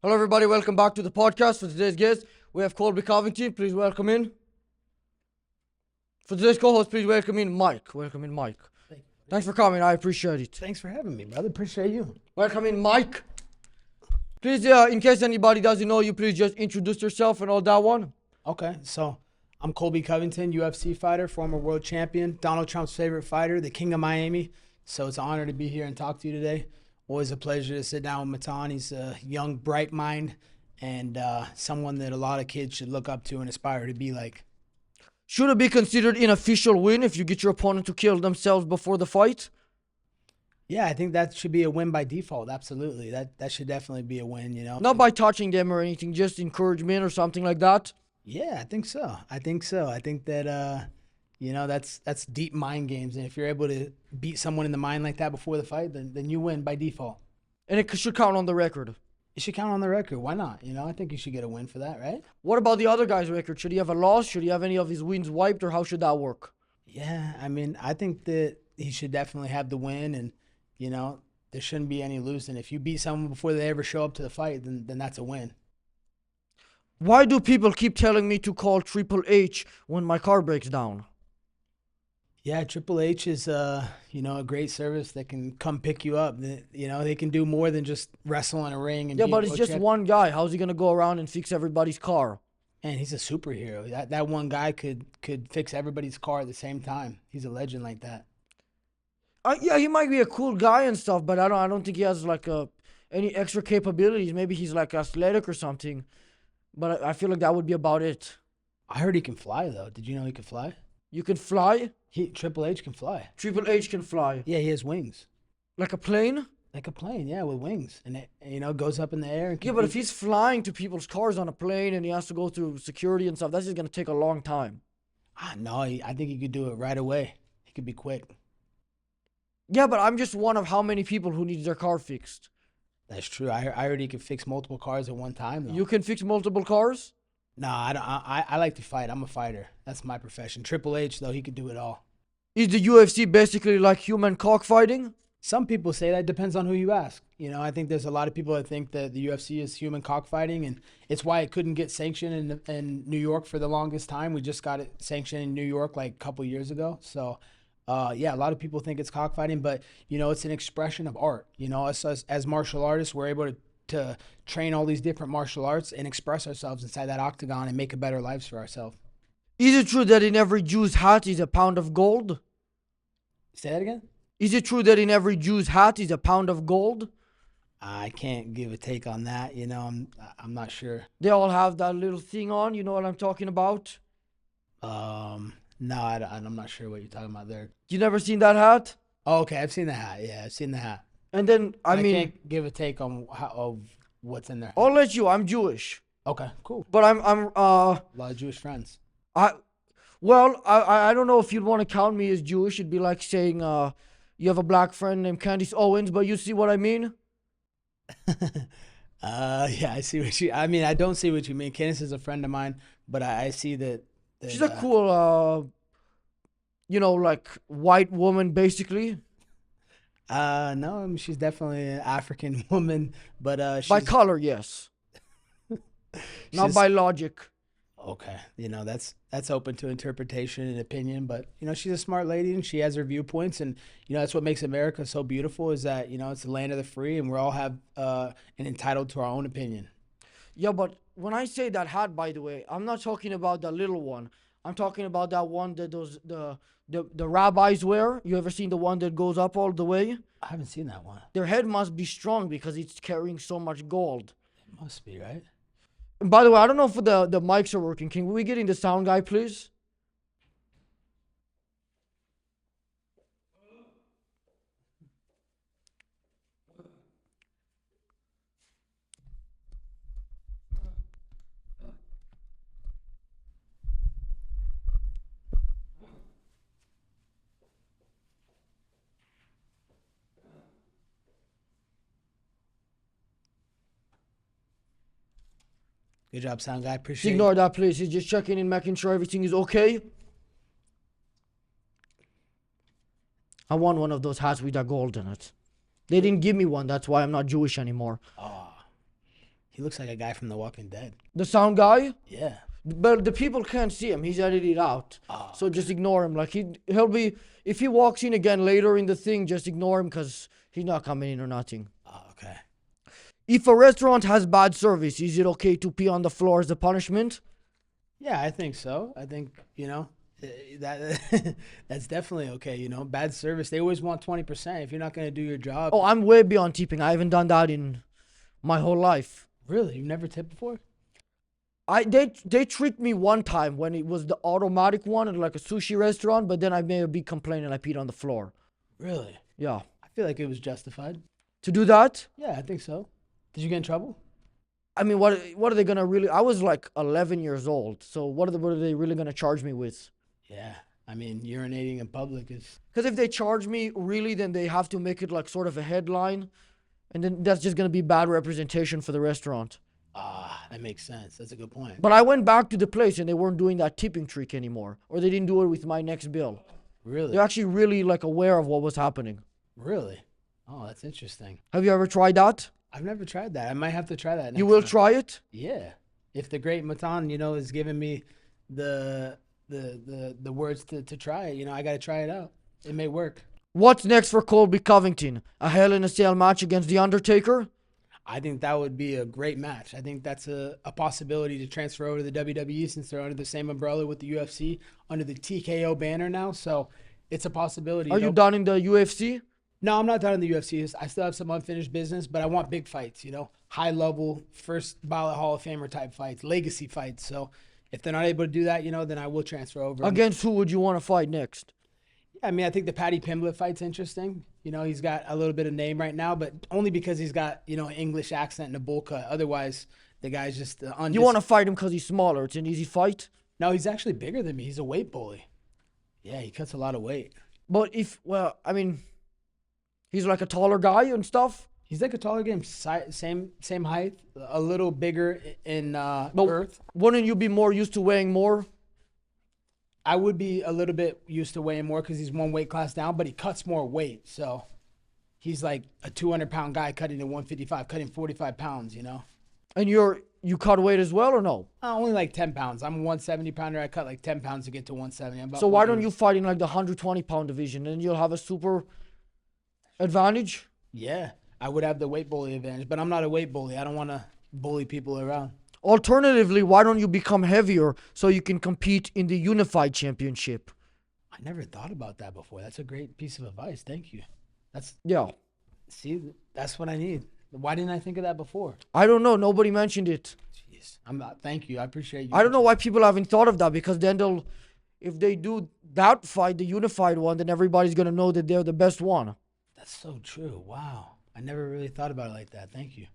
Hello, everybody. Welcome back to the podcast. For today's guest, we have Colby Covington. Please welcome in. For today's co-host, please welcome in Mike. Welcome in, Mike. Thanks for coming. I appreciate it. Thanks for having me, brother. Appreciate you. Welcome in, Mike. Please, in case anybody doesn't know you, please just introduce yourself and all that one. Okay, so I'm Colby Covington, UFC fighter, former world champion, Donald Trump's favorite fighter, the King of Miami. So it's an honor to be here and talk to you today. Always a pleasure to sit down with Matan. He's a young, bright mind and someone that a lot of kids should look up to and aspire to be like. Should it be considered an official win if you get your opponent to kill themselves before the fight? Yeah, I think that should be a win by default. Absolutely. That should definitely be a win, Not by touching them or anything, just encouragement or something like that. Yeah, I think so. I think that that's deep mind games, and if you're able to beat someone in the mind like that before the fight, then you win by default. And it should count on the record. It should count on the record. Why not? I think you should get a win for that, right? What about the other guy's record? Should he have a loss? Should he have any of his wins wiped, or how should that work? Yeah, I mean, I think that he should definitely have the win, and there shouldn't be any losing. If you beat someone before they ever show up to the fight, then that's a win. Why do people keep telling me to call Triple H when my car breaks down? Yeah, Triple H is a great service that can come pick you up. They can do more than just wrestle in a ring. Yeah, but it's just one guy. How's he gonna go around and fix everybody's car? And he's a superhero. That one guy could fix everybody's car at the same time. He's a legend like that. Yeah, he might be a cool guy and stuff, but I don't think he has like any extra capabilities. Maybe he's like athletic or something, but I feel like that would be about it. I heard he can fly though. Did you know he could fly? You can fly? Triple H can fly. Triple H can fly. Yeah, he has wings. Like a plane? Like a plane, yeah, with wings. And it goes up in the air. Yeah, but if he's flying to people's cars on a plane and he has to go through security and stuff, that's just going to take a long time. No, I think he could do it right away. He could be quick. Yeah, but I'm just one of how many people who needs their car fixed. That's true. I heard he could fix multiple cars at one time, though. You can fix multiple cars? No, I don't. I like to fight. I'm a fighter. That's my profession. Triple H, though, he could do it all. Is the UFC basically like human cockfighting? Some people say that. Depends on who you ask. I think there's a lot of people that think that the UFC is human cockfighting, and it's why it couldn't get sanctioned in New York for the longest time. We just got it sanctioned in New York like a couple years ago. So, yeah, a lot of people think it's cockfighting, but, it's an expression of art. Us as martial artists, we're able to train all these different martial arts and express ourselves inside that octagon and make a better lives for ourselves. Is it true that in every Jew's hat is a pound of gold? Say that again? Is it true that in every Jew's hat is a pound of gold? I can't give a take on that. I'm not sure. They all have that little thing on. You know what I'm talking about? No, I'm not sure what you're talking about there. You never seen that hat? Oh, okay, I've seen the hat. Yeah, I've seen the hat. And then, I mean, can't give a take on of what's in there. I'll let you. I'm Jewish. Okay, cool. But a lot of Jewish friends. I don't know if you'd want to count me as Jewish. It'd be like saying, you have a black friend named Candice Owens, but you see what I mean? Yeah, I see what you. I mean, I don't see what you mean. Candice is a friend of mine, but I see that. She's a cool, like white woman, basically. No, I mean, she's definitely an African woman, but by color, yes. Not by logic. Okay, that's open to interpretation and opinion, but she's a smart lady and she has her viewpoints, and that's what makes America so beautiful is that it's the land of the free and we all have and entitled to our own opinion. Yeah, but when I say that hat, by the way, I'm not talking about the little one. I'm talking about that one that the rabbis wear. You ever seen the one that goes up all the way? I haven't seen that one. Their head must be strong because it's carrying so much gold. It must be, right? And by the way, I don't know if the mics are working. Can we get in the sound guy, please? Good job, sound guy. Appreciate Ignore it. that, please. He's just checking in, making sure everything is okay. I want one of those hats with that gold in it. They didn't give me one. That's why I'm not Jewish anymore. Oh, He looks like a guy from The Walking Dead. The sound guy? Yeah. But the people can't see him. He's edited out. Oh, So just ignore him. Like he'll be, if he walks in again later in the thing, just ignore him because he's not coming in or nothing. oh, okay. If a restaurant has bad service, is it okay to pee on the floor as a punishment? Yeah, I think so. I think, that that's definitely okay. Bad service. They always want 20%. If you're not going to do your job. Oh, I'm way beyond tipping. I haven't done that in my whole life. Really? You've never tipped before? They tricked me one time when it was the automatic one at like a sushi restaurant, but then I made a big complaint and I peed on the floor. Really? Yeah. I feel like it was justified. To do that? Yeah, I think so. Did you get in trouble? I mean, what are they gonna really? I was like 11 years old, so what are they really gonna charge me with? Yeah. I mean, urinating in public is... Because if they charge me really, then they have to make it like sort of a headline, and then that's just gonna be bad representation for the restaurant. That makes sense. That's a good point. But I went back to the place and they weren't doing that tipping trick anymore, or they didn't do it with my next bill. Really? They're actually really like aware of what was happening. Really? Oh, that's interesting. Have you ever tried that? I've never tried that. I might have to try that next You will time. try it? Yeah. If the great Matan, is giving me the words to try it, I got to try it out. It may work. What's next for Colby Covington? A Hell in a Cell match against The Undertaker? I think that would be a great match. I think that's a possibility to transfer over to the WWE since they're under the same umbrella with the UFC, under the TKO banner now. So it's a possibility. Are you done in the UFC? No, I'm not done in the UFC. I still have some unfinished business, but I want big fights, high level, first ballot Hall of Famer type fights, legacy fights. So if they're not able to do that, then I will transfer over. Against who would you want to fight next? I mean, I think the Paddy Pimblett fight's interesting. He's got a little bit of name right now, but only because he's got, an English accent and a bowl cut. Otherwise, the guy's just You want to fight him because he's smaller. It's an easy fight. No, he's actually bigger than me. He's a weight bully. Yeah, he cuts a lot of weight. But he's like a taller guy and stuff. He's like a taller guy, same height, a little bigger in girth. Wouldn't you be more used to weighing more? I would be a little bit used to weighing more because he's one weight class down, but he cuts more weight. So he's like a 200-pound guy cutting to 155, cutting 45 pounds, And you cut weight as well or no? Only like 10 pounds. I'm a 170-pounder. I cut like 10 pounds to get to 170. So why don't you fight in like the 120-pound division and you'll have a super advantage? Yeah, I would have the weight bully advantage, but I'm not a weight bully. I don't want to bully people around. Alternatively, why don't you become heavier so you can compete in the Unified Championship? I never thought about that before. That's a great piece of advice. Thank you. See, that's what I need. Why didn't I think of that before? I don't know. Nobody mentioned it. Jeez. Thank you. I appreciate you. I don't know why people haven't thought of that, because then if they do that fight, the unified one, then everybody's going to know that they're the best one. That's so true. Wow. I never really thought about it like that. Thank you.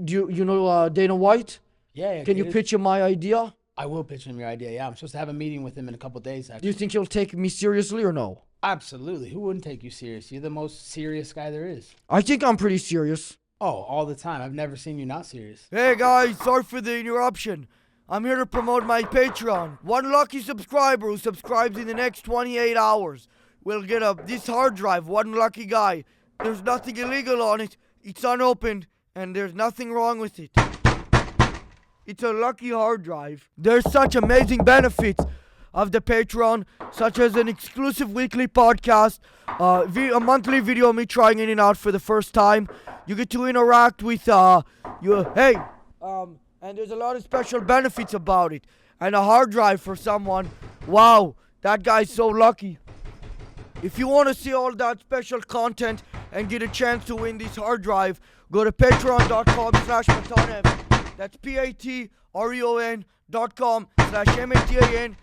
Do you know Dana White? Yeah. Can you pitch him my idea? I will pitch him your idea. Yeah, I'm supposed to have a meeting with him in a couple of days, actually. Do you think he'll take me seriously or no? Absolutely. Who wouldn't take you serious? You're the most serious guy there is. I think I'm pretty serious. Oh, all the time. I've never seen you not serious. Hey guys, sorry for the interruption. I'm here to promote my Patreon. One lucky subscriber who subscribes in the next 28 hours will get this hard drive. One lucky guy. There's nothing illegal on it. It's unopened, and there's nothing wrong with it. It's a lucky hard drive. There's such amazing benefits of the Patreon, such as an exclusive weekly podcast, a monthly video of me trying In and Out for the first time. You get to interact with and there's a lot of special benefits about it. And a hard drive for someone. Wow, that guy's so lucky. If you want to see all that special content and get a chance to win this hard drive, go to patreon.com/MatanEvan. That's patreon.com/MatanEven.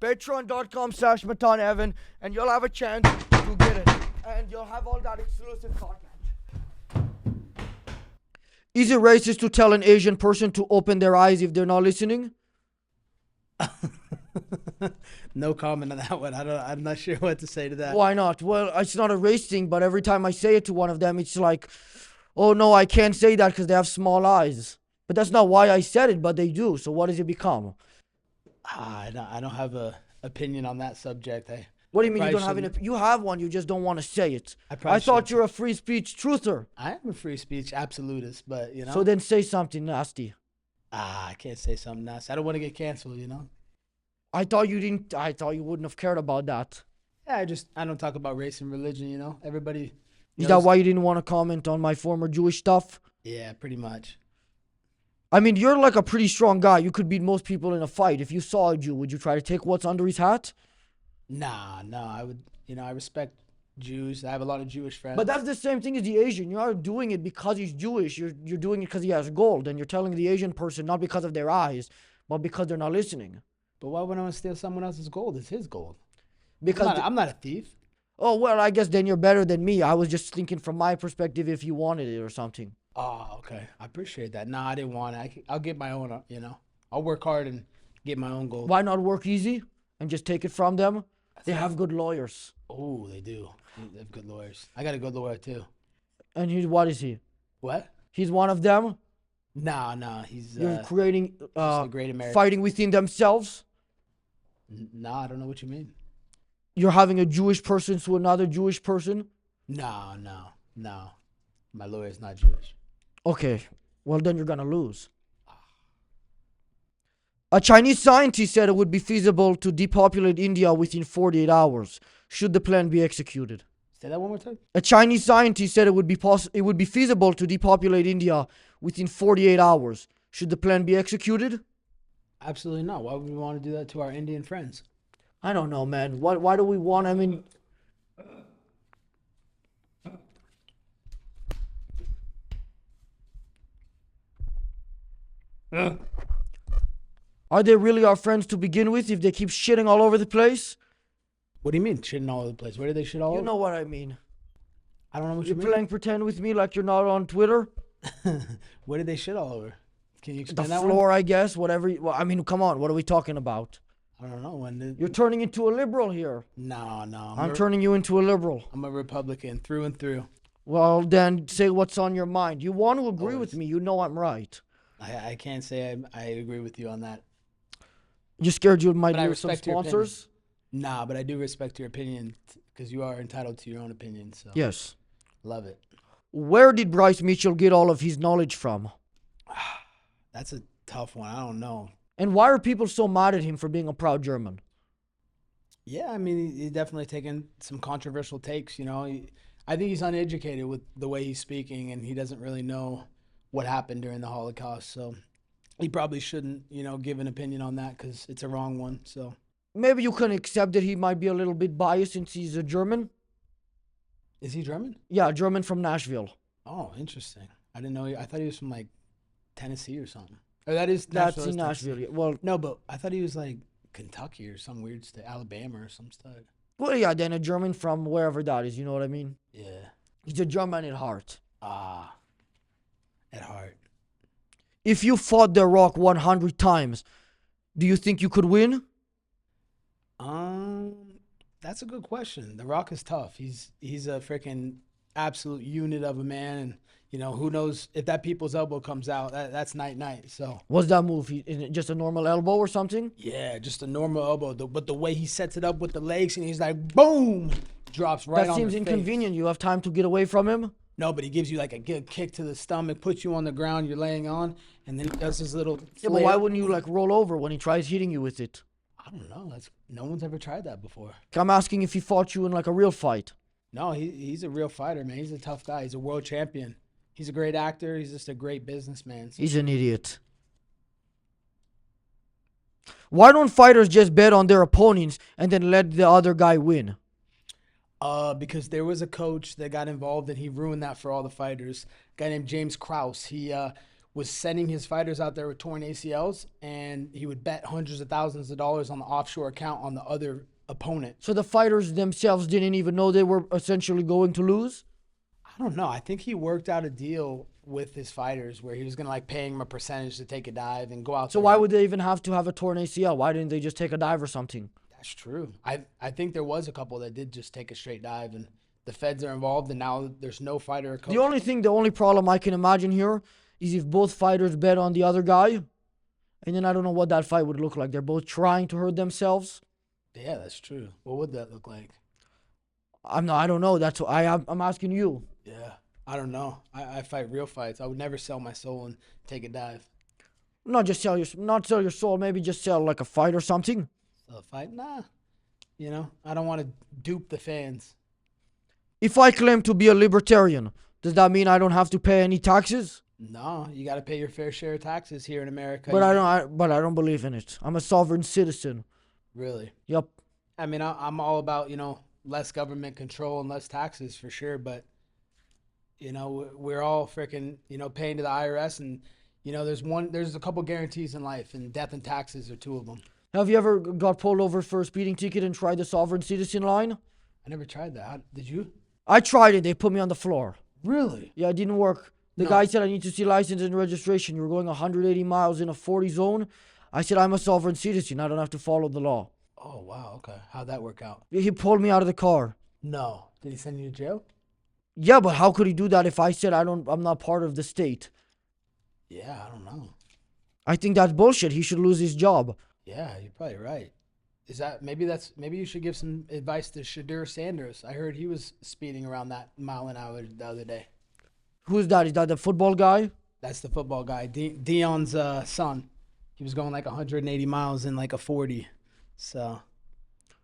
Patreon.com/MatanEvan, and you'll have a chance to get it. And you'll have all that exclusive content. Is it racist to tell an Asian person to open their eyes if they're not listening? No comment on that one. I'm not sure what to say to that. Why not? Well, it's not a race thing, but every time I say it to one of them, it's like, oh no, I can't say that because they have small eyes. But that's not why I said it, but they do. So what does it become? I don't have a opinion on that subject. What do you mean you Probably don't have an shouldn't. You have one, you just don't want to say it. I probably I thought shouldn't. you're a free speech truther. I am a free speech absolutist, but So then say something nasty. I can't say something nasty. I don't want to get canceled, I thought you didn't. I thought you wouldn't have cared about that. Yeah, I don't talk about race and religion, Everybody Is knows. that why you didn't want to comment on my former Jewish stuff? Yeah, pretty much. I mean, you're like a pretty strong guy. You could beat most people in a fight. If you saw a Jew, would you try to take what's under his hat? Nah, I would, I respect Jews. I have a lot of Jewish friends. But that's the same thing as the Asian. You're not doing it because he's Jewish. You're doing it because he has gold, and you're telling the Asian person not because of their eyes, but because they're not listening. But why would I want to steal someone else's gold? It's his gold. Because I'm not a thief. oh well, I guess then you're better than me. I was just thinking from my perspective if you wanted it or something. Oh, okay. I appreciate that. Nah, I didn't want it. I'll get my own, I'll work hard and get my own gold. Why not work easy and just take it from them? They have good lawyers. Oh, they do. They have good lawyers. I got a good lawyer, too. And what is he? What? He's one of them? Nah. He's You're creating a great American. fighting within themselves? Nah, I don't know what you mean. You're having a Jewish person to another Jewish person? No. My lawyer's not Jewish. Okay, well then you're gonna lose. A Chinese scientist said it would be feasible to depopulate India within 48 hours, should the plan be executed. Say that one more time. A Chinese scientist said it would be feasible to depopulate India within 48 hours, should the plan be executed. Absolutely not. Why would we want to do that to our Indian friends? I don't know, man. Why do we want? I mean, are they really our friends to begin with if they keep shitting all over the place? What do you mean shitting all over the place? Where do they shit all over? You know what I mean. I don't know what You're you mean. playing pretend with me like you're not on Twitter. Where did they shit all over? Can you The explain that floor, I guess. Whatever. Well, I mean, come on. What are we talking about? one? I don't know. You're turning into a liberal here. No. I'm turning you into a liberal. I'm a Republican through and through. Well, then say what's on your mind. You want to agree with Always. me. You know I'm right. I can't say I agree with you on that. You scared you might But I lose some respect your opinion. sponsors? Nah, but I do respect your opinion because you are entitled to your own opinion. So Yes. love it. Where did Bryce Mitchell get all of his knowledge from? That's a tough one. I don't know. And why are people so mad at him for being a proud German? Yeah, I mean, he's definitely taken some controversial takes. I think he's uneducated with the way he's speaking, and he doesn't really know what happened during the Holocaust. So he probably shouldn't, give an opinion on that because it's a wrong one. So Maybe you can accept that he might be a little bit biased since he's a German. is he German? Yeah, German from Nashville. Oh, interesting. I didn't know. I thought he was from like Tennessee or something. Or that is That's Nashville, in that's Nashville. Tennessee. Yeah. Well, No, but I thought he was like Kentucky or some weird state, Alabama or some stuff. yeah, then a German from wherever that is. You know what I mean? Yeah. He's a German at heart. At heart. If you fought The Rock 100 times, do you think you could win? That's a good question. The Rock is tough. He's a freaking absolute unit of a man, and who knows if that people's elbow comes out, that's night. So What's that move? Is it just a normal elbow or something? yeah, just a normal elbow. But the way he sets it up with the legs, and he's like boom, drops right That on seems the face. inconvenient. You have time to get away from him? No, but he gives you like a good kick to the stomach, puts you on the ground, you're laying on, and then he does his little. Yeah, but why wouldn't you like roll over when he tries hitting you with it? I don't know. No one's ever tried that before. I'm asking if he fought you in like a real fight. No, he's a real fighter, man. He's a tough guy. He's a world champion. He's a great actor. He's just a great businessman. So He's an idiot. Why don't fighters just bet on their opponents and then let the other guy win? because there was a coach that got involved and he ruined that for all the fighters. A guy named James Krause. He was sending his fighters out there with torn ACLs, and he would bet hundreds of thousands of dollars on the offshore account on the other opponent. So the fighters themselves didn't even know they were essentially going to lose? I don't know. I think he worked out a deal with his fighters where he was going to like paying them a percentage to take a dive and go out So there. why would they even have to have a torn ACL? Why didn't they just take a dive or something? That's true. I think there was a couple that did just take a straight dive, and the feds are involved, and now there's no fighter or coach. The only problem I can imagine here is if both fighters bet on the other guy, and then I don't know what that fight would look like. They're both trying to hurt themselves. Yeah, that's true. What would that look like? I don't know. That's why I'm asking you. Yeah, I don't know. I fight real fights. I would never sell my soul and take a dive. Not sell your soul. Maybe just sell like a fight or something. Sell a fight? Nah. I don't want to dupe the fans. If I claim to be a libertarian, does that mean I don't have to pay any taxes? No, you got to pay your fair share of taxes here in America. But I don't believe in it. I'm a sovereign citizen. Really? Yup. I mean, I'm all about, less government control and less taxes for sure. But, we're all freaking, paying to the IRS. And, there's a couple guarantees in life, and death and taxes are two of them. Have you ever got pulled over for a speeding ticket and tried the sovereign citizen line? I never tried that. Did you? I tried it. They put me on the floor. Really? Yeah, it didn't work. The guy said I need to see license and registration. You were going 180 miles in a 40 zone. I said I'm a sovereign citizen. I don't have to follow the law. Oh, wow. Okay. How'd that work out? He pulled me out of the car. No. Did he send you to jail? Yeah, but how could he do that if I said I'm not part of the state? Yeah, I don't know. I think that's bullshit. He should lose his job. Yeah, you're probably right. Maybe you should give some advice to Shadur Sanders. I heard he was speeding around that mile an hour the other day. Who's that? Is that the football guy? That's the football guy, Dion's son. He was going like 180 miles in like a 40. So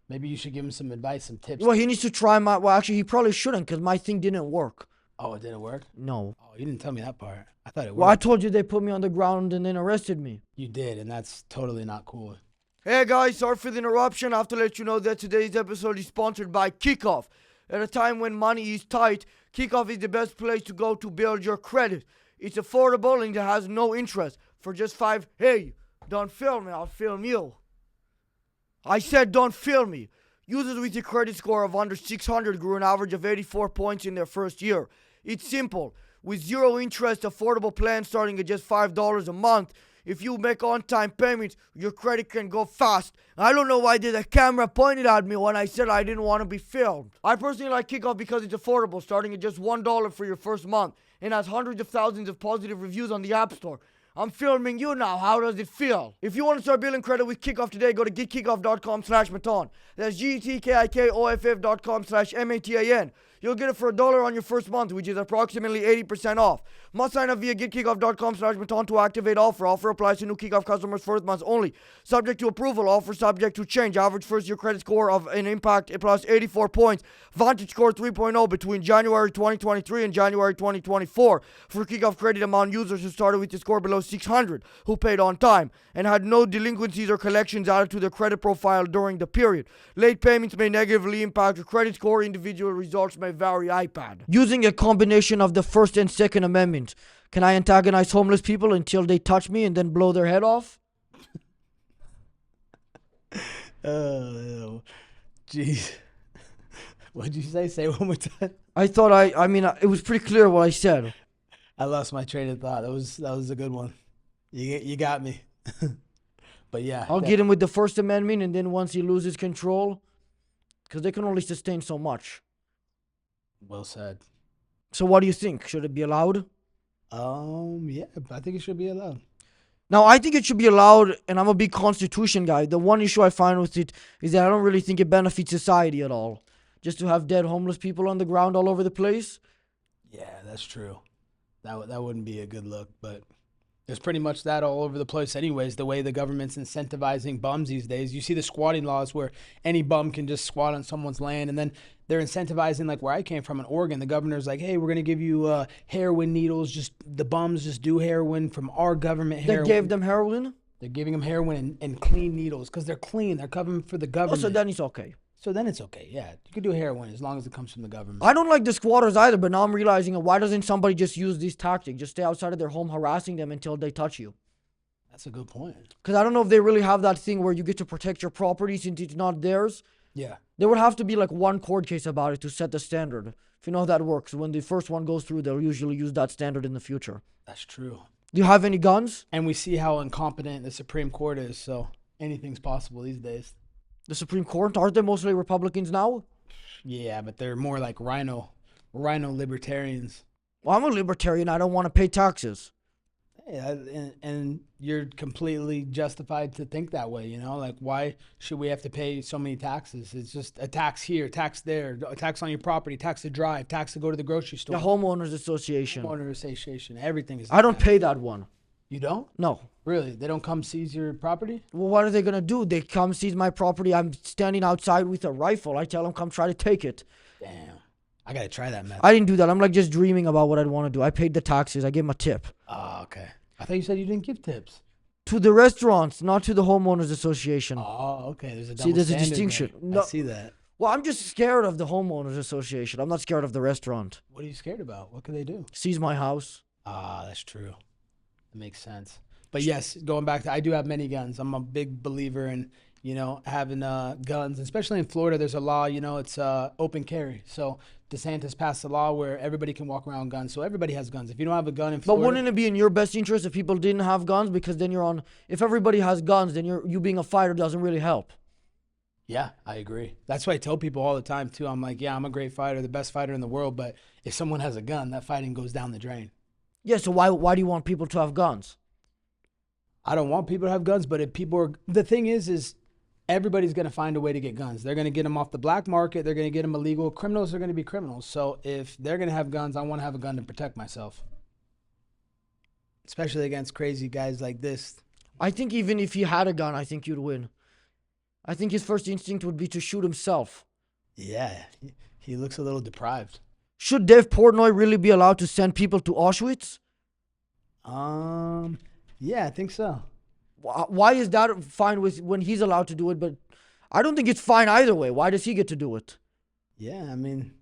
maybe you should give him some advice, some tips. Well, he needs to try my. Well, actually, he probably shouldn't because my thing didn't work. Oh, it didn't work? No. Oh, you didn't tell me that part. I thought it worked. Well, I told you they put me on the ground and then arrested me. You did, and that's totally not cool. Hey guys, sorry for the interruption. I have to let you know that today's episode is sponsored by Kickoff. At a time when money is tight, Kickoff is the best place to go to build your credit. It's affordable and it has no interest. For just hey, don't film me, I'll film you. I said don't film me. Users with a credit score of under 600 grew an average of 84 points in their first year. It's simple. With zero interest, affordable plans starting at just $5 a month. If you make on-time payments, your credit can go fast. I don't know why the camera pointed at me when I said I didn't want to be filmed. I personally like Kickoff because it's affordable, starting at just $1 for your first month, and has hundreds of thousands of positive reviews on the App Store. I'm filming you now. How does it feel? If you want to start building credit with Kickoff today, go to getkickoff.com/Matan. That's GTKIKOFF.com/MATAN. You'll get it for $1 on your first month, which is approximately 80% off. Must sign up via getkickoff.com/Matan to activate offer. Offer applies to new Kickoff customers first month only. Subject to approval. Offer subject to change. Average first year credit score of an impact plus 84 points. Vantage score 3.0 between January 2023 and January 2024. For Kickoff credit amount, users who started with a score below 600, who paid on time, and had no delinquencies or collections added to their credit profile during the period. Late payments may negatively impact your credit score. Individual results may vary. iPad. Using a combination of the First and Second Amendment, can I antagonize homeless people until they touch me and then blow their head off? Oh, jeez. What'd you say? Say it one more time. I mean, it was pretty clear what I said. I lost my train of thought. That was a good one. You got me. But yeah. I'll get him with the First Amendment, and then once he loses control, because they can only sustain so much. Well said. So what do you think? Should it be allowed? Yeah, I think it should be allowed. Now, I think it should be allowed, and I'm a big Constitution guy. The one issue I find with it is that I don't really think it benefits society at all. Just to have dead homeless people on the ground all over the place. Yeah, that's true. That wouldn't be a good look, but there's pretty much that all over the place anyways, the way the government's incentivizing bums these days. You see the squatting laws where any bum can just squat on someone's land, and then they're incentivizing, like where I came from in Oregon, the governor's like, hey, we're going to give you heroin needles. Just the bums just do heroin from our government heroin. They gave them heroin? They're giving them heroin and clean needles because they're clean. They're covering for the government. Oh, so then it's okay. So then it's okay, yeah. You can do heroin as long as it comes from the government. I don't like the squatters either, but now I'm realizing why doesn't somebody just use this tactic? Just stay outside of their home harassing them until they touch you. That's a good point. Because I don't know if they really have that thing where you get to protect your property since it's not theirs. Yeah. There would have to be like one court case about it to set the standard. If you know how that works, when the first one goes through, they'll usually use that standard in the future. That's true. Do you have any guns? And we see how incompetent the Supreme Court is, so anything's possible these days. The Supreme Court? Aren't they mostly Republicans now? Yeah, but they're more like rhino libertarians. Well, I'm a libertarian. I don't want to pay taxes. Yeah, and you're completely justified to think that way, you know? Like, why should we have to pay so many taxes? It's just a tax here, tax there, a tax on your property, tax to drive, tax to go to the grocery The store. homeowners association. Homeowner association, everything is. I don't pay that one. You don't? No. Really? They don't come seize your property? Well, what are they gonna do? They come seize my property. I'm standing outside with a rifle. I tell them, come try to take it. Damn. I gotta try that method. I didn't do that. I'm like just dreaming about what I'd want to do. I paid the taxes. I gave them a tip. Oh, okay. I thought you said you didn't give tips. To the restaurants, not to the homeowners association. Oh, okay. There's a double See, there's a standard distinction. there. No. I see that. Well, I'm just scared of the homeowners association. I'm not scared of the restaurant. What are you scared about? What can they do? Seize my house. Ah, that's true. That makes sense. But yes, going back to, I do have many guns. I'm a big believer in, you know, having guns, especially in Florida. There's a law, you know, it's open carry. So DeSantis passed a law where everybody can walk around with guns. So everybody has guns. If you don't have a gun in But Florida, wouldn't it be in your best interest if people didn't have guns? Because then you're on. If everybody has guns, then you being a fighter doesn't really help. yeah, I agree. That's what I tell people all the time too. I'm like, yeah, I'm a great fighter, the best fighter in the world. But if someone has a gun, that fighting goes down the drain. Yeah. So why do you want people to have guns? I don't want people to have guns, but if people are, the thing is everybody's going to find a way to get guns. They're going to get them off the black market. They're going to get them illegal. Criminals are going to be criminals. So if they're going to have guns, I want to have a gun to protect myself, especially against crazy guys like this. I think even if he had a gun, I think you'd win. I think his first instinct would be to shoot himself. Yeah, he looks a little deprived. Should Dave Portnoy really be allowed to send people to Auschwitz? Yeah, I think so. Why is that fine with when he's allowed to do it? But I don't think it's fine either way. Why does he get to do it? Yeah, I mean,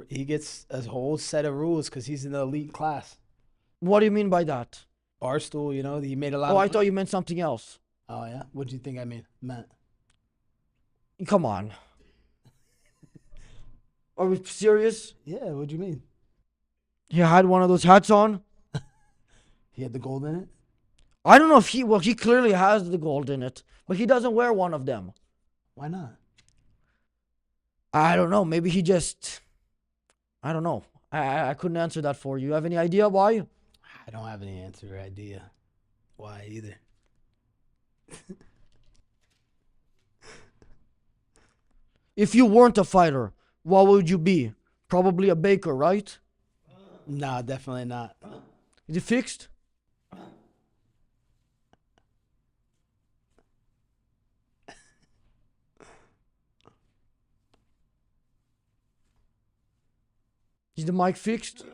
he gets a whole set of rules because he's in the elite class. What do you mean by that? Barstool, you know, he made a lot. Oh, I thought you meant something else. Oh yeah, what do you think I meant? Come on. Are we serious? Yeah, what do you mean? He had one of those hats on. He had the gold in it. I don't know if he clearly has the gold in it, but he doesn't wear one of them. Why not? I don't know. Maybe he just, I don't know. I couldn't answer that for you. You have any idea why? I don't have any answer or idea why either. If you weren't a fighter, what would you be? Probably a baker, right? No, definitely not. Is it fixed? Is the mic fixed?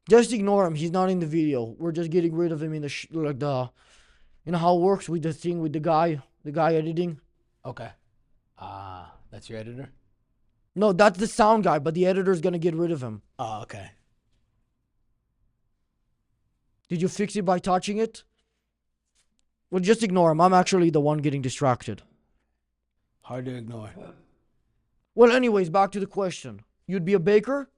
Just ignore him. He's not in the video. We're just getting rid of him in the you know how it works with the thing with the guy editing. Okay. That's your editor? No, that's the sound guy, but the editor's gonna get rid of him. Oh, okay. Did you fix it by touching it? Well, just ignore him. I'm actually the one getting distracted. Hard to ignore. Well, anyways, back to the question. You'd be a baker?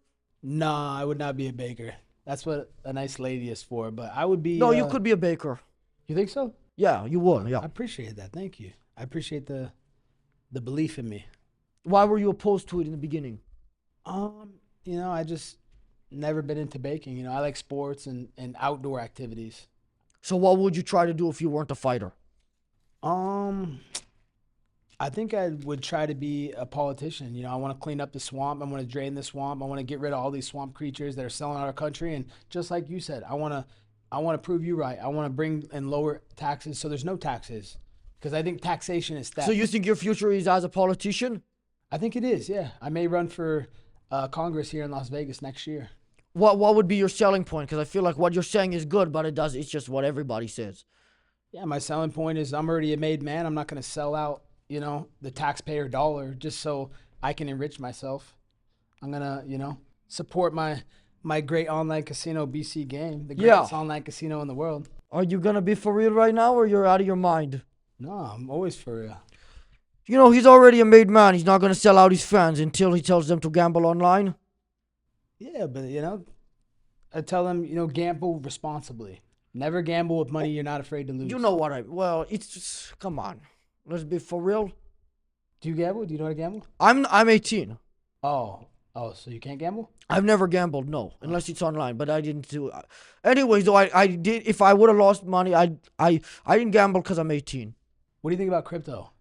No, I would not be a baker. That's what a nice lady is for. But I would be. No, you could be a baker. You think so? Yeah, you would. I Yeah. appreciate that. Thank you. I appreciate the belief in me. Why were you opposed to it in the beginning? You know, I just never been into baking. You know, I like sports and outdoor activities. So what would you try to do if you weren't a fighter? I think I would try to be a politician. You know, I want to clean up the swamp. I want to drain the swamp. I want to get rid of all these swamp creatures that are selling our country. And just like you said, I want to prove you right. I want to bring and lower taxes so there's no taxes, because I think taxation is theft. So you think your future is as a politician? I think it is. Yeah, I may run for Congress here in Las Vegas next year. What would be your selling point? Because I feel like what you're saying is good, but it's just what everybody says. Yeah, my selling point is I'm already a made man. I'm not going to sell out, you know, the taxpayer dollar just so I can enrich myself. I'm going to, you know, support my great online casino, BC Game, the greatest online casino in the world. Are you going to be for real right now, or you're out of your mind? No, I'm always for real. You know, he's already a made man. He's not going to sell out his fans until he tells them to gamble online. Yeah, but, you know, I tell them, you know, gamble responsibly. Never gamble with money you're not afraid to lose. You know what well, it's just, come on. Let's be for real. Do you gamble? Do you know how to gamble? I'm 18. Oh, so you can't gamble? I've never gambled, no, unless it's online. But I didn't do. Anyways, though, I did. If I would have lost money, I didn't gamble because I'm 18. What do you think about crypto?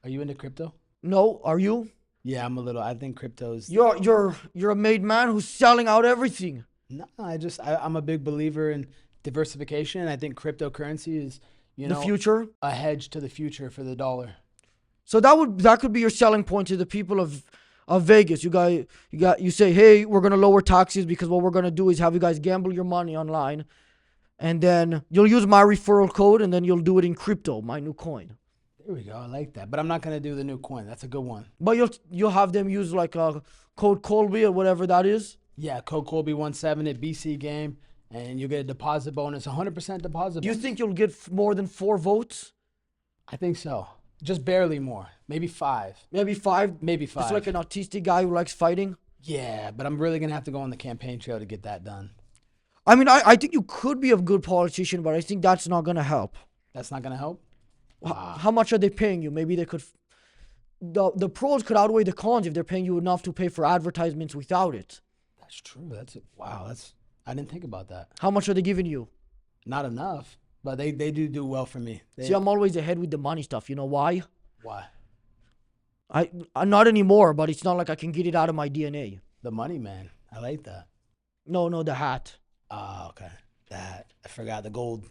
Are you into crypto? No, are you? Yeah, I'm a little. I think crypto's. You're a made man who's selling out everything. No, I'm a big believer in diversification. I think cryptocurrency is, The future. a hedge to the future for the dollar. So that could be your selling point to the people of Vegas. You say, hey, we're gonna lower taxes because what we're gonna do is have you guys gamble your money online, and then you'll use my referral code, and then you'll do it in crypto, my new coin. There we go. I like that. But I'm not gonna do the new coin. That's a good one. But you'll have them use like a code Colby or whatever that is. Yeah, code Colby 17 at BC game, and you get a deposit bonus, 100% deposit. Do you bonus. think you'll get more than 4 votes? I think so. Just barely more. Maybe 5. Maybe 5. Maybe 5. It's like an autistic guy who likes fighting. Yeah, but I'm really gonna have to go on the campaign trail to get that done. I mean, I think you could be a good politician, but I think that's not gonna help. That's not gonna help. How much are they paying you? Maybe they could. The pros could outweigh the cons if they're paying you enough to pay for advertisements without it. That's true. Wow. I didn't think about that. How much are they giving you? Not enough, but they do well for me. See, I'm always ahead with the money stuff. You know why? Why? I'm not anymore, but it's not like I can get it out of my DNA. The money, man. I like that. No, the hat. Oh, okay. That I forgot the gold.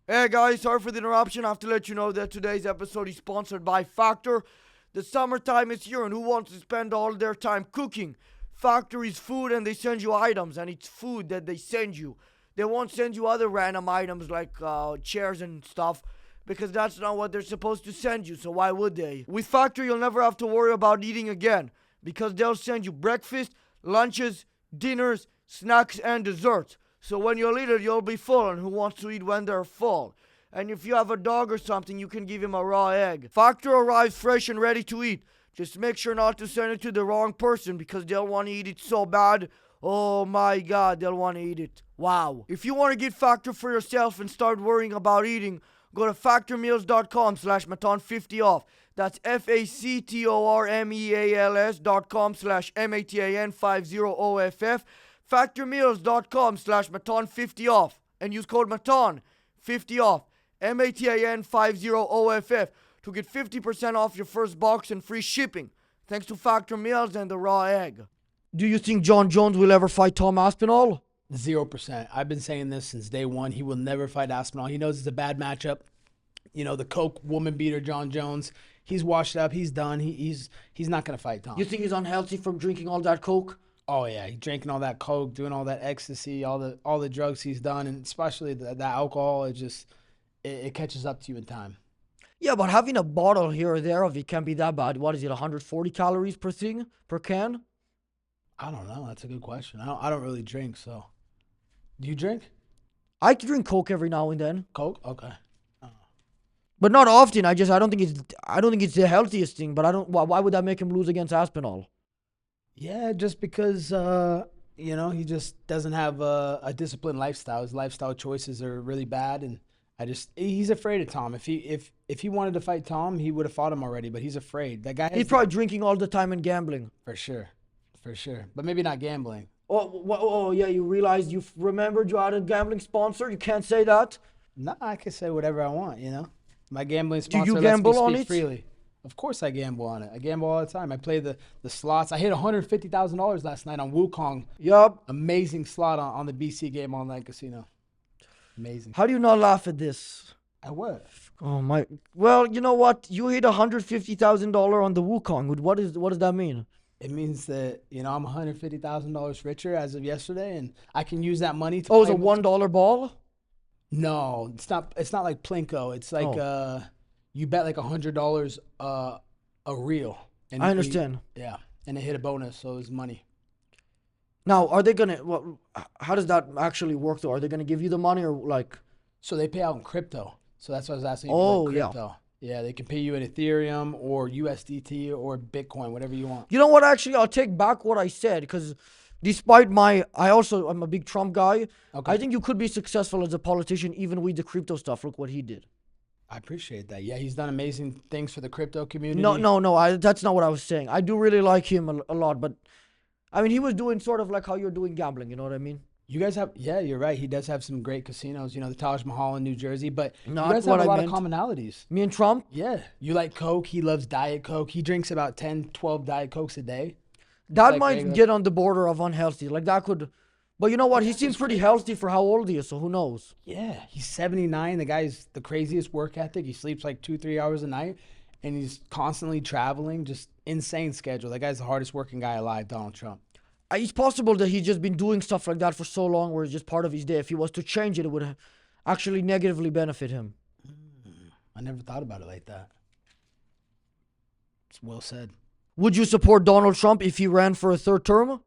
Hey guys, sorry for the interruption. I have to let you know that today's episode is sponsored by Factor. The summertime is here, and who wants to spend all their time cooking? Factor is food, and they send you items, and it's food that they send you. They won't send you other random items like chairs and stuff, because that's not what they're supposed to send you, so why would they? With Factor, you'll never have to worry about eating again, because they'll send you breakfast, lunches, dinners, snacks, and desserts. So when you'll eat it, you'll be full, and who wants to eat when they're full? And if you have a dog or something, you can give him a raw egg. Factor arrives fresh and ready to eat. Just make sure not to send it to the wrong person, because they'll want to eat it so bad. Oh my God, they'll want to eat it. Wow. If you want to get Factor for yourself and start worrying about eating, go to factormeals.com/Matan50 off. That's factormeals.com/MATAN50OFF. Factormeals.com/Matan50 off. And use code Matan50 off. MATAN50OFF to get 50% off your first box and free shipping. Thanks to Factor Meals and the raw egg. Do you think John Jones will ever fight Tom Aspinall? 0%. I've been saying this since day one. He will never fight Aspinall. He knows it's a bad matchup. The Coke woman beater, John Jones. He's washed up. He's done. He's not gonna fight Tom. You think he's unhealthy from drinking all that Coke? Oh yeah, he's drinking all that Coke, doing all that ecstasy, all the drugs he's done, and especially the alcohol. It catches up to you in time. Yeah, but having a bottle here or there of it can't be that bad. What is it, 140 calories per can? I don't know. That's a good question. I don't really drink, so. Do you drink? I drink Coke every now and then. Coke? Okay. But not often. I don't think it's the healthiest thing. But why would that make him lose against Aspinall? Yeah, just because he just doesn't have a disciplined lifestyle. His lifestyle choices are really bad, and he's afraid of Tom. If he wanted to fight Tom, he would have fought him already. But he's afraid. That guy. He's probably drinking all the time and gambling. For sure, but maybe not gambling. Oh yeah, you realized you remembered you had a gambling sponsor? You can't say that? No, I can say whatever I want, My gambling sponsor Do you gamble on it? Freely. Of course I gamble on it. I gamble all the time. I play the slots. I hit $150,000 last night on Wukong. Yup. Amazing slot on the BC game online casino. Amazing. How do you not laugh at this? At what? Oh my. Well, you know what? You hit $150,000 on the Wukong. What does that mean? It means that, I'm $150,000 richer as of yesterday, and I can use that money to. Oh, it's a $1 ball? No, it's not. It's not like Plinko. It's like you bet like $100 a reel. And I understand. And it hit a bonus, so it's money. Now, are they gonna? How does that actually work though? Are they gonna give you the money or like? So they pay out in crypto. So that's what I was asking. Oh, crypto. Yeah, they can pay you in Ethereum or USDT or Bitcoin, whatever you want. You know what? Actually, I'll take back what I said because despite I'm a big Trump guy. Okay. I think you could be successful as a politician even with the crypto stuff. Look what he did. I appreciate that. Yeah, he's done amazing things for the crypto community. No. That's not what I was saying. I do really like him a lot, but I mean, he was doing sort of like how you're doing gambling. You know what I mean? You guys have, yeah, you're right. He does have some great casinos, the Taj Mahal in New Jersey, but you Not guys what have a I lot of meant. commonalities. Me and Trump. Yeah. You like Coke. He loves Diet Coke. He drinks about 10, 12 Diet Cokes a day. That like might regular- get on the border of unhealthy. Like that could, but you know what? He seems pretty healthy for how old he is. So who knows? Yeah. He's 79. The guy's the craziest work ethic. He sleeps like 2, 3 hours a night, and he's constantly traveling, just insane schedule. That guy's the hardest working guy alive, Donald Trump. It's possible that he's just been doing stuff like that for so long where it's just part of his day. If he was to change it, it would actually negatively benefit him. I never thought about it like that. It's well said. Would you support Donald Trump if he ran for a third term?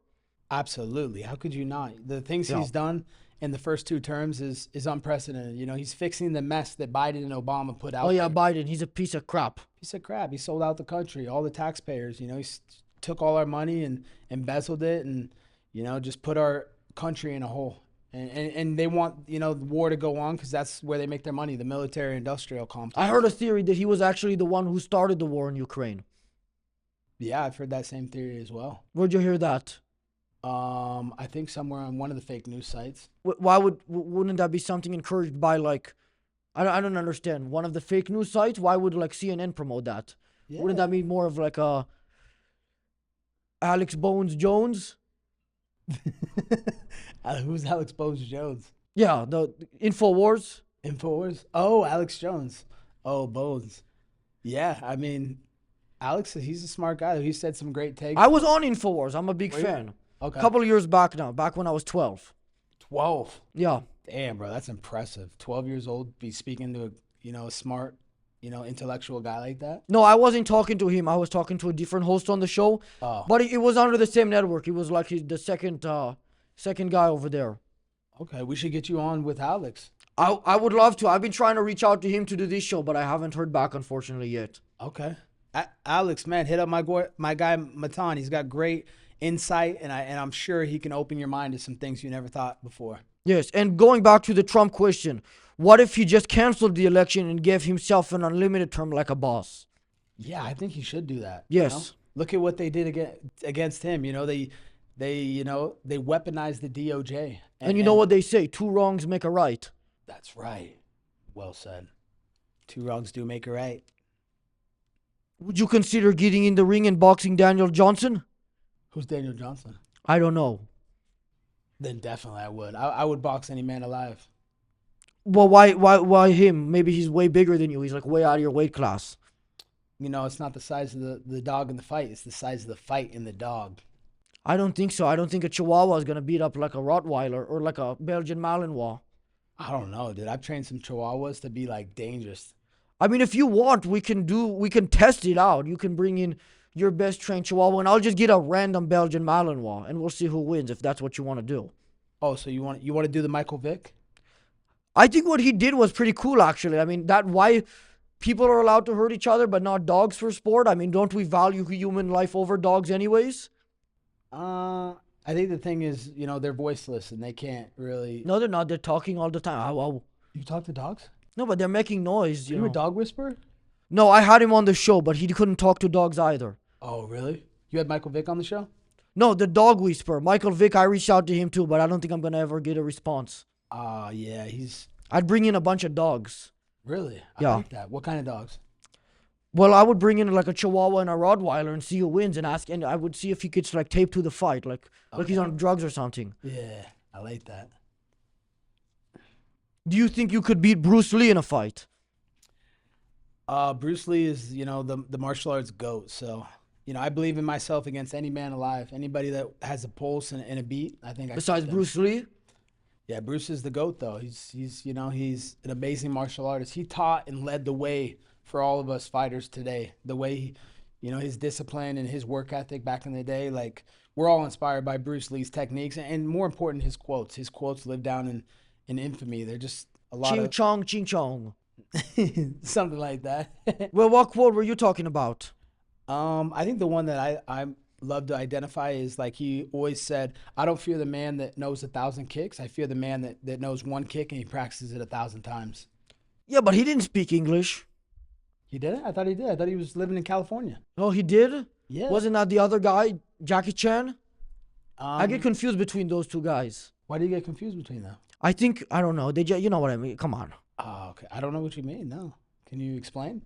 Absolutely. How could you not? The things Yeah. he's done in the first 2 terms is unprecedented. He's fixing the mess that Biden and Obama put out. Oh yeah, there. Biden. He's a piece of crap. Piece of crap. He sold out the country, all the taxpayers. Took all our money and embezzled it, and just put our country in a hole. And they want the war to go on because that's where they make their money, the military-industrial complex. I heard a theory that he was actually the one who started the war in Ukraine. Yeah, I've heard that same theory as well. Where'd you hear that? I think somewhere on one of the fake news sites. Why wouldn't that be something encouraged by like? I don't understand. One of the fake news sites. Why would like CNN promote that? Yeah. Wouldn't that be more of like a Alex Bones Jones? Who's Alex Bones Jones? Yeah, the Infowars. Infowars? Oh, Alex Jones. Oh, Bones. Yeah, I mean, Alex, he's a smart guy. He said some great takes. I was on Infowars. I'm a big Were you? fan. Okay. A couple of years back now, back when I was 12. 12. Yeah. Damn, bro, that's impressive. 12 years old, be speaking to a smart, intellectual guy like that. No, I wasn't talking to him. I was talking to a different host on the show. Oh, But it was under the same network. It was like the second guy over there. okay. We should get you on with Alex. I would love to. I've been trying to reach out to him to do this show, but I haven't heard back, unfortunately, yet. Okay. Alex, man, hit up my guy Matan. He's got great insight, and I'm sure he can open your mind to some things you never thought before. Yes, and going back to the Trump question, what if he just canceled the election and gave himself an unlimited term like a boss? Yeah, I think he should do that. Yes. Look at what they did against him. They weaponized the DOJ. And you know what they say, 2 wrongs make a right. That's right. Well said. 2 wrongs do make a right. Would you consider getting in the ring and boxing Daniel Johnson? Who's Daniel Johnson? I don't know. Then definitely I would. I would box any man alive. Well, why him? Maybe he's way bigger than you. He's like way out of your weight class. It's not the size of the dog in the fight. It's the size of the fight in the dog. I don't think so. I don't think a Chihuahua is going to beat up like a Rottweiler or like a Belgian Malinois. I don't know, dude. I've trained some Chihuahuas to be like dangerous. I mean, if you want, we can test it out. You can bring in your best trained Chihuahua, and I'll just get a random Belgian Malinois, and we'll see who wins if that's what you want to do. Oh, so you want to do the Michael Vick? I think what he did was pretty cool, actually. I mean, why people are allowed to hurt each other, but not dogs for sport. I mean, don't we value human life over dogs anyways? I think the thing is, they're voiceless and they can't really. No, they're not. They're talking all the time. You talk to dogs? No, but they're making noise. You a dog whisperer? No, I had him on the show, but he couldn't talk to dogs either. Oh, really? You had Michael Vick on the show? No, the dog whisperer. Michael Vick, I reached out to him too, but I don't think I'm going to ever get a response. Yeah, he's. I'd bring in a bunch of dogs. Really? Yeah. I like that. What kind of dogs? Well, I would bring in like a Chihuahua and a Rottweiler and see who wins and ask, and I would see if he gets like taped to the fight, like he's on drugs or something. Yeah, I like that. Do you think you could beat Bruce Lee in a fight? Bruce Lee is, the martial arts GOAT. So, I believe in myself against any man alive. Anybody that has a pulse and a beat, I think. Besides Bruce Lee? Yeah, Bruce is the GOAT though. He's an amazing martial artist. He taught and led the way for all of us fighters today. The way his discipline and his work ethic back in the day, like we're all inspired by Bruce Lee's techniques and more important, his quotes. His quotes live down in infamy. They're just a lot Ching chong, ching chong. something like that. Well, what quote were you talking about? I think the one that I love to identify is like he always said, I don't fear the man that knows 1,000 kicks. I fear the man that knows one kick and he practices it 1,000 times. Yeah, but he didn't speak English. He did it? I thought he did. I thought he was living in California. Oh, he did? Yeah. Wasn't that the other guy, Jackie Chan? I get Um, confused between those two guys. why do you get confused between them? I think, I don't know. You know what I mean. Come on. Oh, okay. I don't know what you mean. No. Can you explain?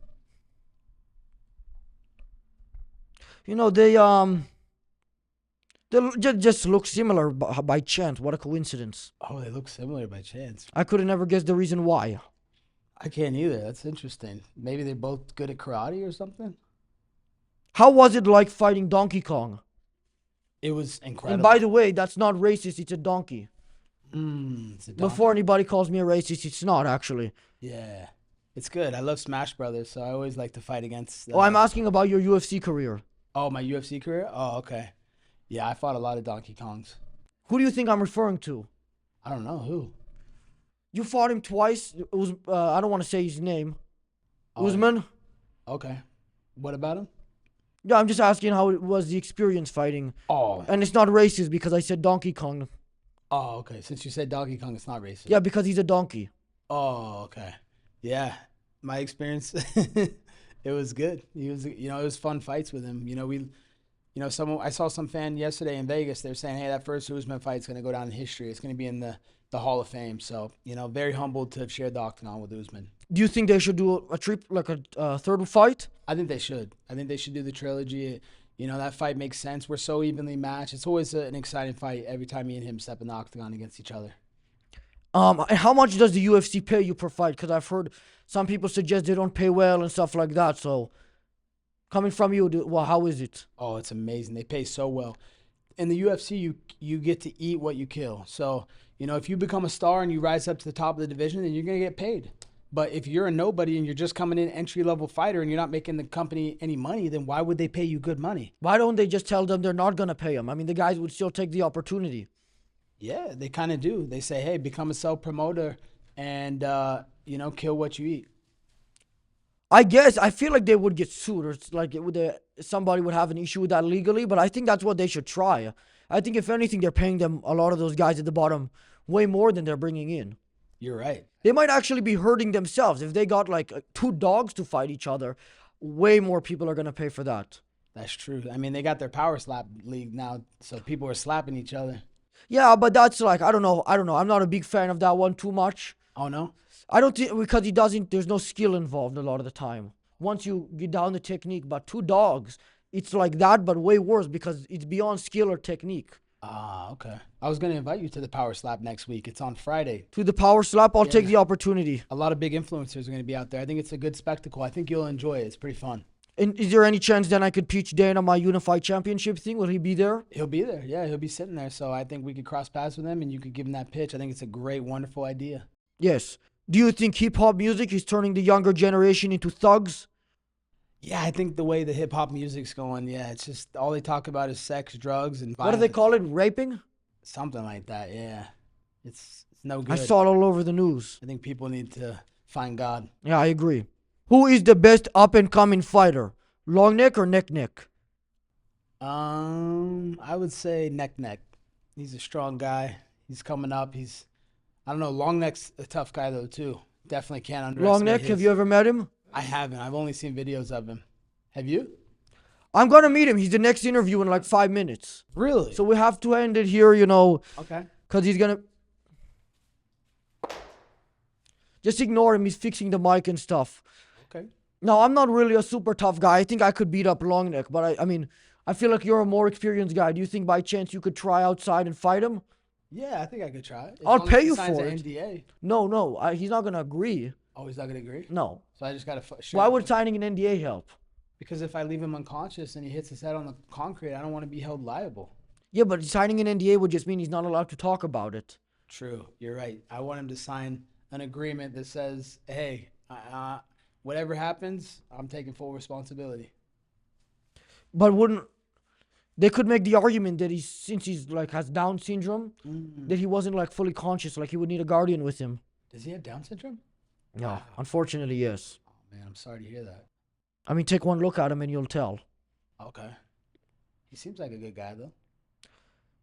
You know, they just look similar by chance. What a coincidence. Oh, they look similar by chance. I could have never guessed the reason why. I can't either. That's interesting. Maybe they're both good at karate or something. How was it like fighting Donkey Kong? It was incredible. And by the way, that's not racist. It's a donkey. It's a Before anybody calls me a racist, it's not actually. Yeah. It's good. I love Smash Brothers, so I always like to fight against. Oh, I'm asking about your UFC career. Oh, my UFC career? Oh, okay. Yeah, I fought a lot of Donkey Kongs. Who do you think I'm referring to? I don't know who. You fought him twice. It was I don't want to say his name. Oh, Usman. Okay. What about him? Yeah, I'm just asking how it was the experience fighting. Oh. And it's not racist because I said Donkey Kong. Oh, okay. Since you said Donkey Kong, it's not racist. Yeah, because he's a donkey. Oh, okay. Yeah. My experience, it was good. He was, it was fun fights with him. I saw some fan yesterday in Vegas. They're saying, hey, that first Usman fight's going to go down in history. It's going to be in the Hall of Fame. So, very humbled to have shared the octagon with Usman. Do you think they should do a trip, like a third fight? I think they should. I think they should do the trilogy. That fight makes sense. We're so evenly matched. It's always an exciting fight every time me and him step in the octagon against each other. And how much does the UFC pay you per fight? Because I've heard some people suggest they don't pay well and stuff like that. So, coming from you, how is it? Oh, it's amazing. They pay so well. In the UFC, you get to eat what you kill. So, if you become a star and you rise up to the top of the division, then you're going to get paid. But if you're a nobody and you're just coming in entry-level fighter and you're not making the company any money, then why would they pay you good money? Why don't they just tell them they're not going to pay them? I mean, the guys would still take the opportunity. Yeah, they kind of do. They say, hey, become a self-promoter and, kill what you eat. I guess, I feel like they would get sued or it's like somebody would have an issue with that legally, but I think that's what they should try. I think if anything, they're paying them, a lot of those guys at the bottom, way more than they're bringing in. You're right. They might actually be hurting themselves. If they got like two dogs to fight each other, way more people are going to pay for that. That's true. I mean, they got their power slap league now, so people are slapping each other. Yeah, but that's like, I don't know. I'm not a big fan of that one too much. Oh, no? I don't think, because there's no skill involved a lot of the time. Once you get down the technique, but two dogs, it's like that, but way worse because it's beyond skill or technique. Ah, okay. I was going to invite you to the Power Slap next week. It's on Friday. To the power slap, I'll take the opportunity. A lot of big influencers are going to be out there. I think it's a good spectacle. I think you'll enjoy it. It's pretty fun. And is there any chance then I could teach Dana my unified championship thing? Will he be there? He'll be there. Yeah, he'll be sitting there. So I think we could cross paths with him and you could give him that pitch. I think it's a great, wonderful idea. Yes. Do you think hip-hop music is turning the younger generation into thugs? Yeah, I think the way the hip-hop music's going, yeah, it's just all they talk about is sex, drugs, and violence. What do they call it? Raping? Something like that, yeah. It's no good. I saw it all over the news. I think people need to find God. Yeah, I agree. Who is the best up-and-coming fighter? Long neck or neck neck? I would say neck. He's a strong guy. He's coming up. I don't know, long neck's a tough guy though too. Definitely can't underestimate Long neck, have you ever met him? I haven't. I've only seen videos of him. Have you? I'm going to meet him. He's the next interview in like 5 minutes. Really? So we have to end it here, Okay. because he's going to... Just ignore him. He's fixing the mic and stuff. Okay. No, I'm not really a super tough guy. I think I could beat up Long neck, but I mean, I feel like you're a more experienced guy. Do you think by chance you could try outside and fight him? Yeah, I think I could try it. I'll pay you for it. it. NDA. No, he's not going to agree. Oh, he's not going to agree? No. So I just got to... Why would signing an NDA help? Because if I leave him unconscious and he hits his head on the concrete, I don't want to be held liable. Yeah, but signing an NDA would just mean he's not allowed to talk about it. True. You're right. I want him to sign an agreement that says, hey, whatever happens, I'm taking full responsibility. But they could make the argument that since he's like has Down syndrome, that he wasn't like fully conscious, like he would need a guardian with him. Does he have Down syndrome? No, unfortunately, yes. Oh, man, I'm sorry to hear that. I mean, take one look at him and you'll tell. Okay. He seems like a good guy, though.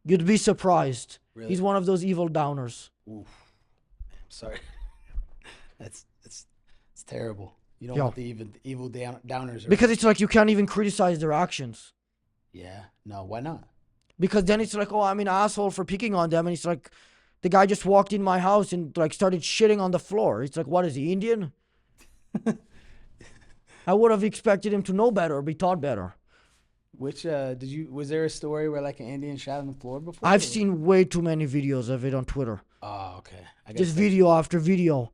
You'd be surprised. Really? He's one of those evil downers. Oof. I'm sorry. That's terrible. You don't Yo. want the evil downers. Around. Because it's like you can't even criticize their actions. Yeah. No, why not? Because then it's like, oh, I'm an asshole for picking on them. And it's like, the guy just walked in my house and like started shitting on the floor. It's like, what is he, Indian? I would have expected him to know better or be taught better. Which was there a story where like an Indian shat on the floor before? I've seen way too many videos of it on Twitter. Oh, okay. Just video after video.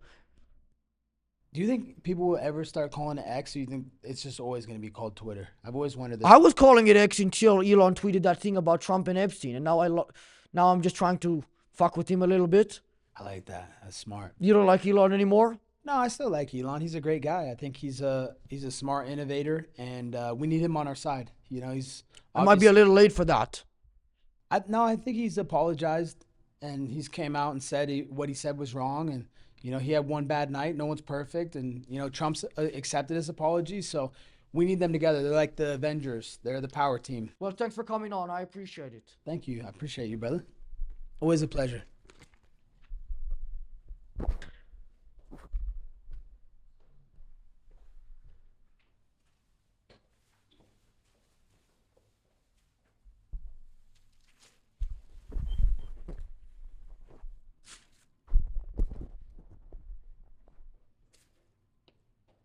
Do you think people will ever start calling it X, or you think it's just always going to be called Twitter? I've always wondered this. I was calling it X until Elon tweeted that thing about Trump and Epstein, and now I'm just trying to fuck with him a little bit. I like that. That's smart. You don't like Elon anymore? No, I still like Elon. He's a great guy. I think he's a smart innovator, and we need him on our side. You know, I might be a little late for that. I think he's apologized, and he's came out and said what he said was wrong, and you know, he had one bad night. No one's perfect, and you know, Trump's accepted his apology. So we need them together. They're like the Avengers. They're the power team. Well, thanks for coming on. I appreciate it. Thank you. I appreciate you, brother. Always a pleasure.